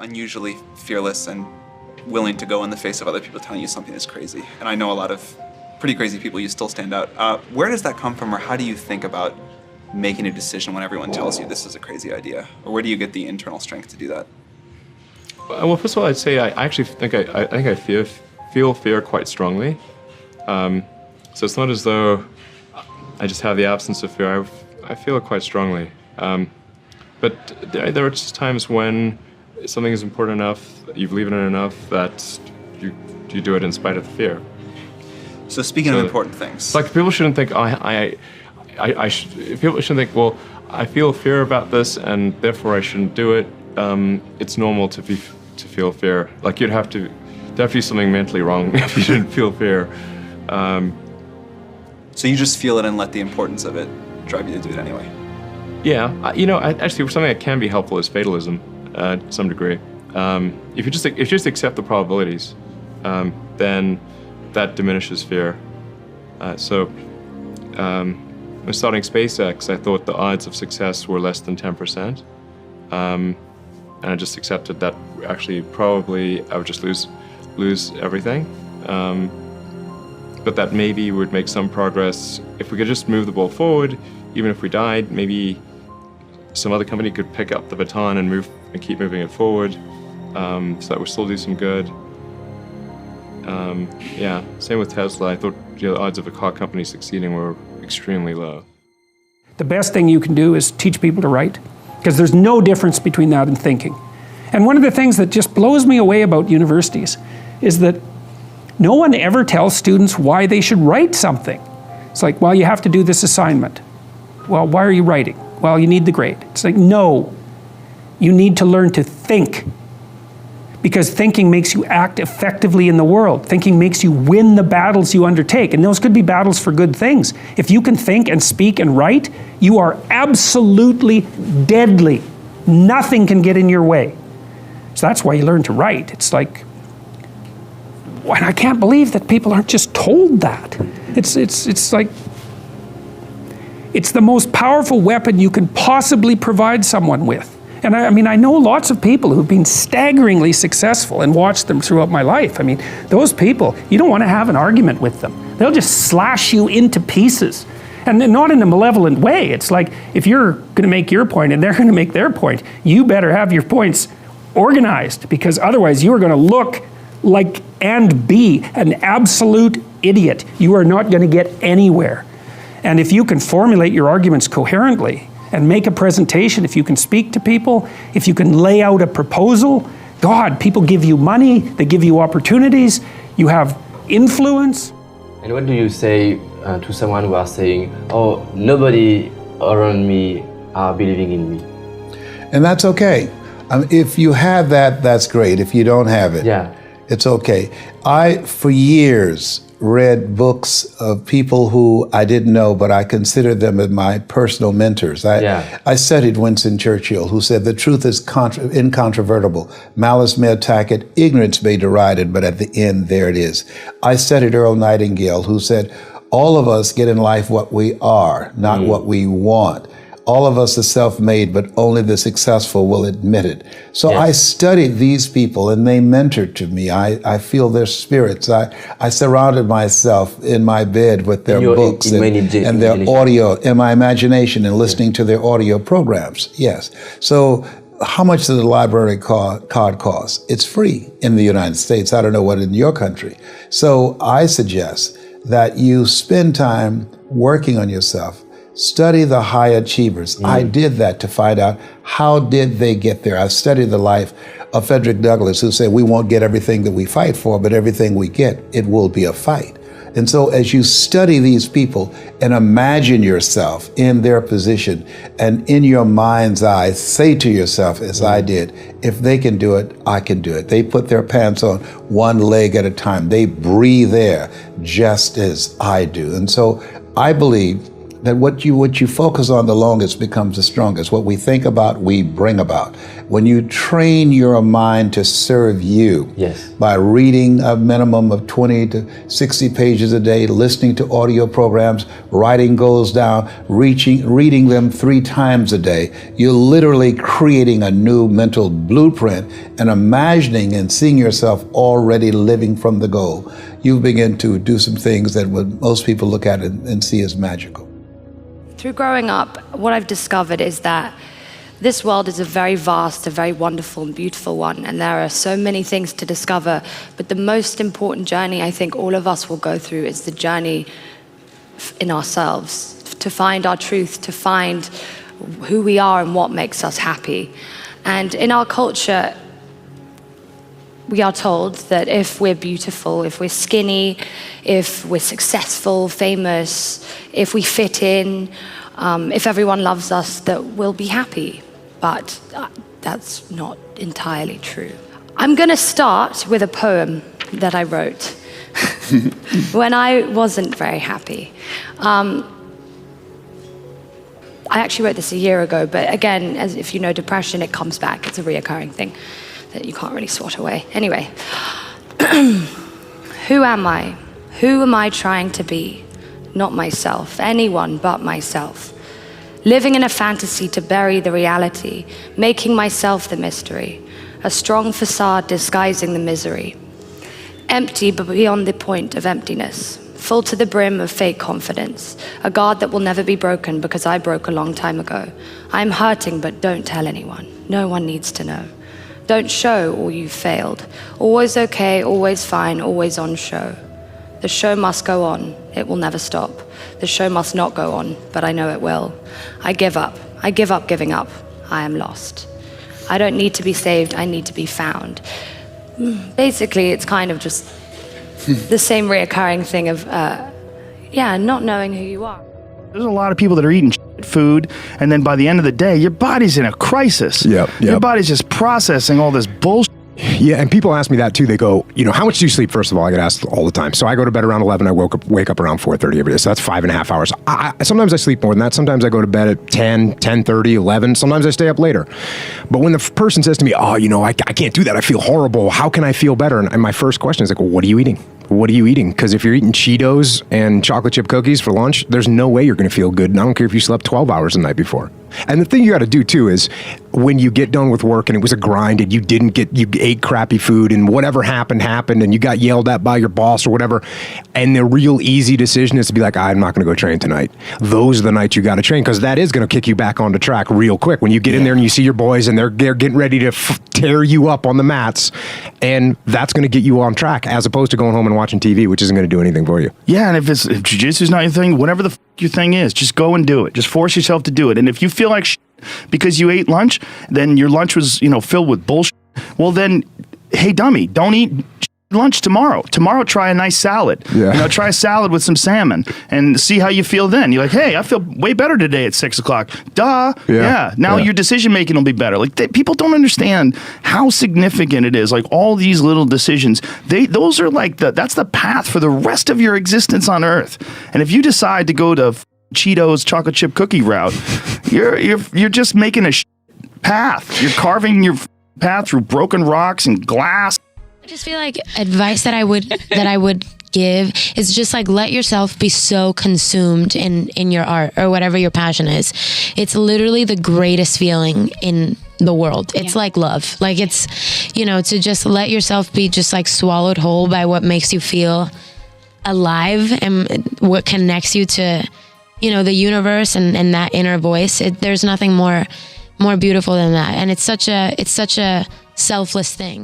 unusually fearless and willing to go in the face of other people telling you something is crazy. And I know a lot of pretty crazy people, you still stand out. Where does that come from, or how do you think about making a decision when everyone tells you this is a crazy idea? Or where do you get the internal strength to do that? Well, first of all, I'd say I actually think I feel fear quite strongly. So it's not as though I just have the absence of fear. I feel it quite strongly. But there are just times when something is important enough, you believe in it enough, that you do it in spite of the fear. So speaking of important things, like people shouldn't think people shouldn't think, well, I feel fear about this and therefore I shouldn't do it. It's normal to feel fear. Like there'd have to be something mentally wrong if you didn't feel fear. So you just feel it and let the importance of it drive you to do it anyway. Yeah, actually, something that can be helpful is fatalism, to some degree. If you just accept the probabilities, then that diminishes fear. When starting SpaceX, I thought the odds of success were less than 10%, and I just accepted that actually probably I would just lose everything. But that maybe would make some progress if we could just move the ball forward. Even if we died, maybe some other company could pick up the baton and keep moving it forward, so that we still do some good. Yeah, same with Tesla. I thought the odds of a car company succeeding were extremely low. The best thing you can do is teach people to write, because there's no difference between that and thinking. And one of the things that just blows me away about universities is that no one ever tells students why they should write something. It's like, well, you have to do this assignment. Well, why are you writing? Well, you need the grade. It's like, no, you need to learn to think, because thinking makes you act effectively in the world. Thinking makes you win the battles you undertake, and those could be battles for good things. If you can think and speak and write, you are absolutely deadly. Nothing can get in your way. So that's why you learn to write. It's like, and I can't believe that people aren't just told that. It's like, it's the most powerful weapon you can possibly provide someone with. And I mean, I know lots of people who've been staggeringly successful and watched them throughout my life. I mean, those people, you don't want to have an argument with them. They'll just slash you into pieces. And not in a malevolent way. It's like, if you're going to make your point and they're going to make their point, you better have your points organized, because otherwise you are going to look like and be an absolute idiot. You are not going to get anywhere. And if you can formulate your arguments coherently and make a presentation, if you can speak to people, if you can lay out a proposal, God, people give you money, they give you opportunities, you have influence. And what do you say to someone who are saying, oh, nobody around me are believing in me? And that's okay. If you have that, that's great. If you don't have it, yeah, it's okay. I, for years, read books of people who I didn't know, but I considered them as my personal mentors. I studied Winston Churchill, who said, the truth is incontrovertible. Malice may attack it, ignorance may deride it, but at the end, there it is. I studied Earl Nightingale, who said, all of us get in life what we are, not what we want. All of us are self-made, but only the successful will admit it. So I studied these people, and they mentored to me. I feel their spirits. I surrounded myself in my bed with their books and their audio, in my imagination, and listening to their audio programs. Yes. So how much does the library card cost? It's free in the United States. I don't know what in your country. So I suggest that you spend time working on yourself. Study the high achievers. I did that to find out how did they get there. I studied the life of Frederick Douglass, who said we won't get everything that we fight for, but everything we get, it will be a fight. And so as you study these people and imagine yourself in their position, and in your mind's eye, say to yourself, as I did, if they can do it, I can do it. They put their pants on one leg at a time. They breathe air just as I do. And so I believe that what you focus on the longest becomes the strongest. What we think about, we bring about. When you train your mind to serve you by reading a minimum of 20 to 60 pages a day, listening to audio programs, writing goals down, reading them 3 times a day, you're literally creating a new mental blueprint and imagining and seeing yourself already living from the goal. You begin to do some things that most people look at and see as magical. Through growing up, what I've discovered is that this world is a very vast, a very wonderful and beautiful one, and there are so many things to discover, but the most important journey I think all of us will go through is the journey in ourselves, to find our truth, to find who we are and what makes us happy. And in our culture, we are told that if we're beautiful, if we're skinny, if we're successful, famous, if we fit in, if everyone loves us, that we'll be happy. But that's not entirely true. I'm going to start with a poem that I wrote when I wasn't very happy. I actually wrote this a year ago, but again, as if you know depression, it comes back. It's a reoccurring thing that you can't really swat away. Anyway, who am I? Who am I trying to be? Not myself, anyone but myself. Living in a fantasy to bury the reality, making myself the mystery, a strong facade disguising the misery. Empty but beyond the point of emptiness, full to the brim of fake confidence, a guard that will never be broken because I broke a long time ago. I'm hurting, but don't tell anyone. No one needs to know. Don't show all you've failed. Always okay, always fine, always on show. The show must go on. It will never stop. The show must not go on, but I know it will. I give up. I give up giving up. I am lost. I don't need to be saved. I need to be found. Basically, it's kind of just the same reoccurring thing of, not knowing who you are. There's a lot of people that are eating food, and then by the end of the day, your body's in a crisis. Your body's just processing all this bullshit. Yeah, and people ask me that too. They go, how much do you sleep? First of all, I get asked all the time. So I go to bed around 11. I wake up around 4:30 every day. So that's 5.5 hours. Sometimes I sleep more than that. Sometimes I go to bed at 10, 10:30, 11. Sometimes I stay up later. But when the person says to me, I can't do that. I feel horrible. How can I feel better? And my first question is like, well, what are you eating? What are you eating? Because if you're eating Cheetos and chocolate chip cookies for lunch, there's no way you're going to feel good. And I don't care if you slept 12 hours the night before. And the thing you got to do too is when you get done with work and it was a grind and you ate crappy food and whatever happened and you got yelled at by your boss or whatever. And the real easy decision is to be like, I'm not going to go train tonight. Those are the nights you got to train, because that is going to kick you back onto track real quick. When you get in there and you see your boys and they're getting ready to tear you up on the mats, and that's going to get you on track as opposed to going home and watching TV, which isn't going to do anything for you. Yeah, and if jiu-jitsu's not your thing, whatever the your thing is, just go and do it. Just force yourself to do it. And if you feel like because you ate lunch, then your lunch was, filled with bullshit, well then, hey dummy, don't eat lunch tomorrow. Tomorrow, try a nice salad. Yeah. Try a salad with some salmon and see how you feel then. You're like, hey, I feel way better today at 6 o'clock. Duh. Yeah. Now your decision making will be better. Like people don't understand how significant it is. Like all these little decisions, those are like that's the path for the rest of your existence on Earth. And if you decide to go to Cheetos chocolate chip cookie route, you're just making a path. You're carving your path through broken rocks and glass. I just feel like advice that I would give is just like let yourself be so consumed in your art or whatever your passion is. It's literally the greatest feeling in the world. It's like love. Like it's, to just let yourself be just like swallowed whole by what makes you feel alive and what connects you to, the universe and that inner voice. There's nothing more beautiful than that. And it's such a selfless thing.